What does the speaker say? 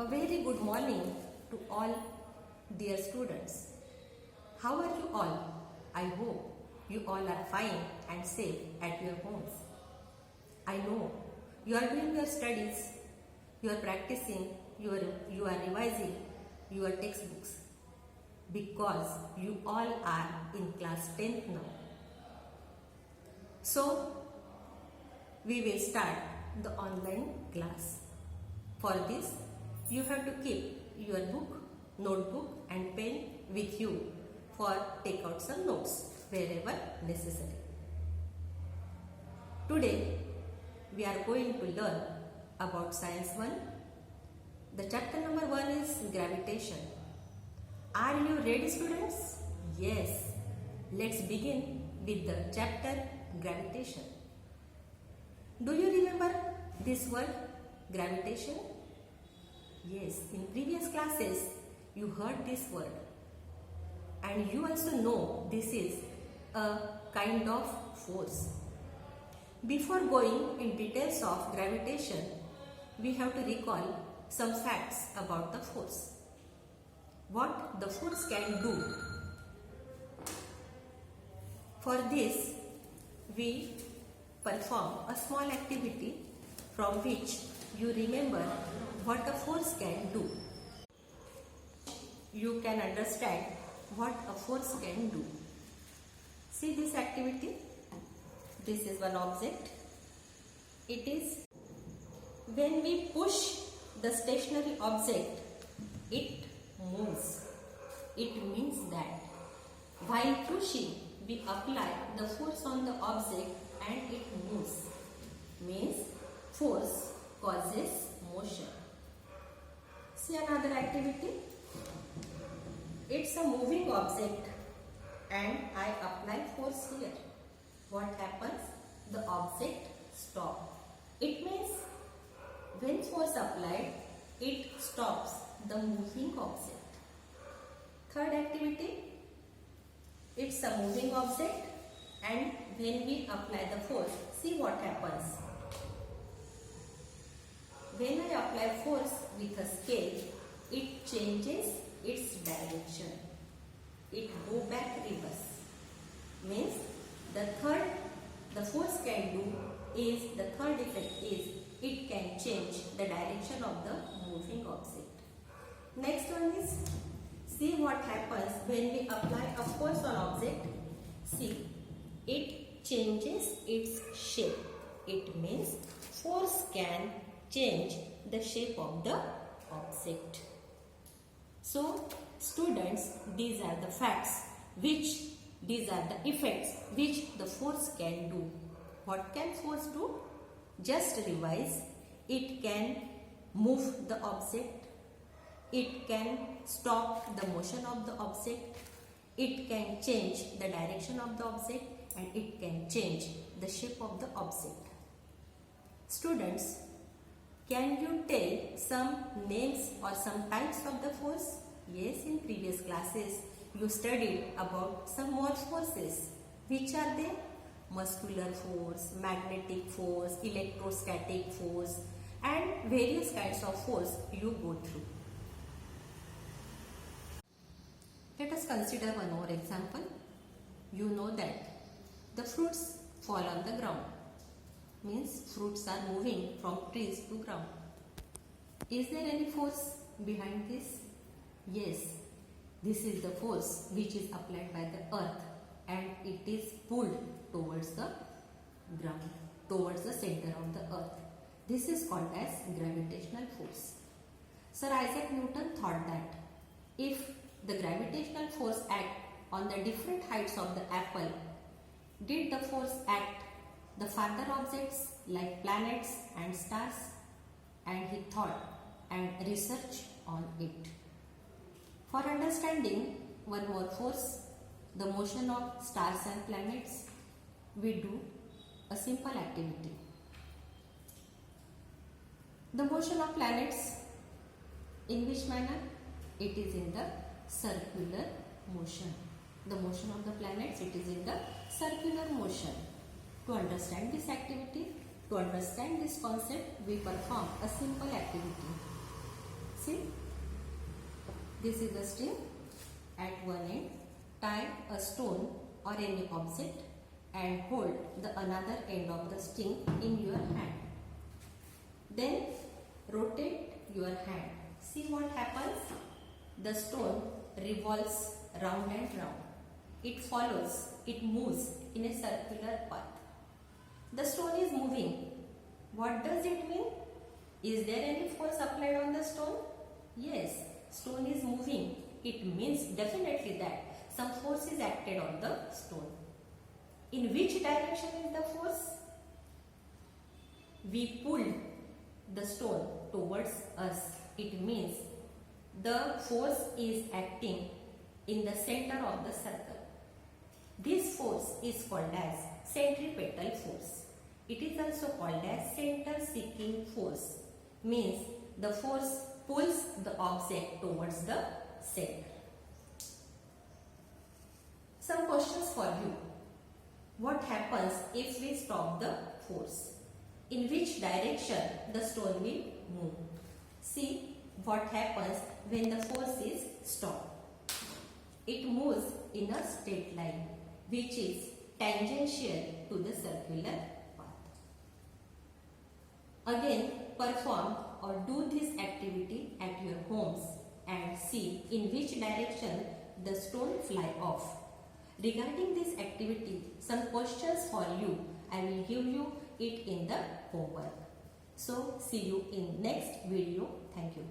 A very good morning to all dear students. How are you all? I hope you all are fine and safe at your homes. I know you are doing your studies, you are practicing, you are revising your textbooks because you all are in class 10th now. So, we will start the online class. For this, you have to keep your book, notebook and pen with you for take out some notes wherever necessary. Today, we are going to learn about Science 1. The chapter number 1 is gravitation. Are you ready, students? Yes. Let's begin with the chapter gravitation. Do you remember this word gravitation? Yes, in previous classes you heard this word and you also know this is a kind of force. Before going in details of gravitation, we have to recall some facts about the force. What the force can do. For this, we perform a small activity from which you remember what a force can do. You can understand what a force can do. See this activity. This is one object. It is when we push the stationary object, it moves. It means that while pushing, we apply the force on the object and it moves. Means force causes motion. See another activity. It's a moving object and I apply force here. What happens? The object stops. It means when force applied, it stops the moving object. Third activity. It's a moving object and when we apply the force, see what happens. When I apply force with a scale, it changes its direction. It goes back reverse. Means the force can do is, the third effect is, it can change the direction of the moving object. Next one is, see what happens when we apply a force on object. See, it changes its shape. It means force can change the shape of the object. So, students, these are the facts these are the effects which the force can do. What can force do? Just revise. It can move the object. It can stop the motion of the object. It can change the direction of the object and it can change the shape of the object. Students, can you tell some names or some types of the force? Yes, in previous classes you studied about some more forces. Which are they? Muscular force, magnetic force, electrostatic force and various kinds of force you go through. Let us consider one more example. You know that the fruits fall on the ground. Means fruits are moving from trees to ground. Is there any force behind this? Yes, this is the force which is applied by the earth and it is pulled towards the ground, towards the center of the earth. This is called as gravitational force. Sir Isaac Newton thought that if the gravitational force act on the different heights of the apple, did the force act the farther objects like planets and stars? And he thought and researched on it. For understanding one more force, the motion of stars and planets, we do a simple activity. The motion of planets, in which manner? It is in the circular motion. The motion of the planets, it is in the circular motion. To understand this activity, to understand this concept, we perform a simple activity. See, This is a string. At one end, tie a stone or any object and hold the another end of the string in your hand. Then rotate your hand. See what happens? The stone revolves round and round. It follows, it moves in a circular path. The stone is moving. What does it mean? Is there any force applied on the stone? Yes, stone is moving. It means definitely that some force is acted on the stone. In which direction is the force? We pull the stone towards us. It means the force is acting in the center of the circle. This force is called as centripetal force. It is also called as center-seeking force. Means the force pulls the object towards the center. Some questions for you. What happens if we stop the force? In which direction the stone will move? See what happens when the force is stopped. It moves in a straight line, which is tangential to the circular path. Again, perform or do this activity at your homes and see in which direction the stone fly off. Regarding this activity, some questions for you. I will give you it in the homework. So, see you in next video. Thank you.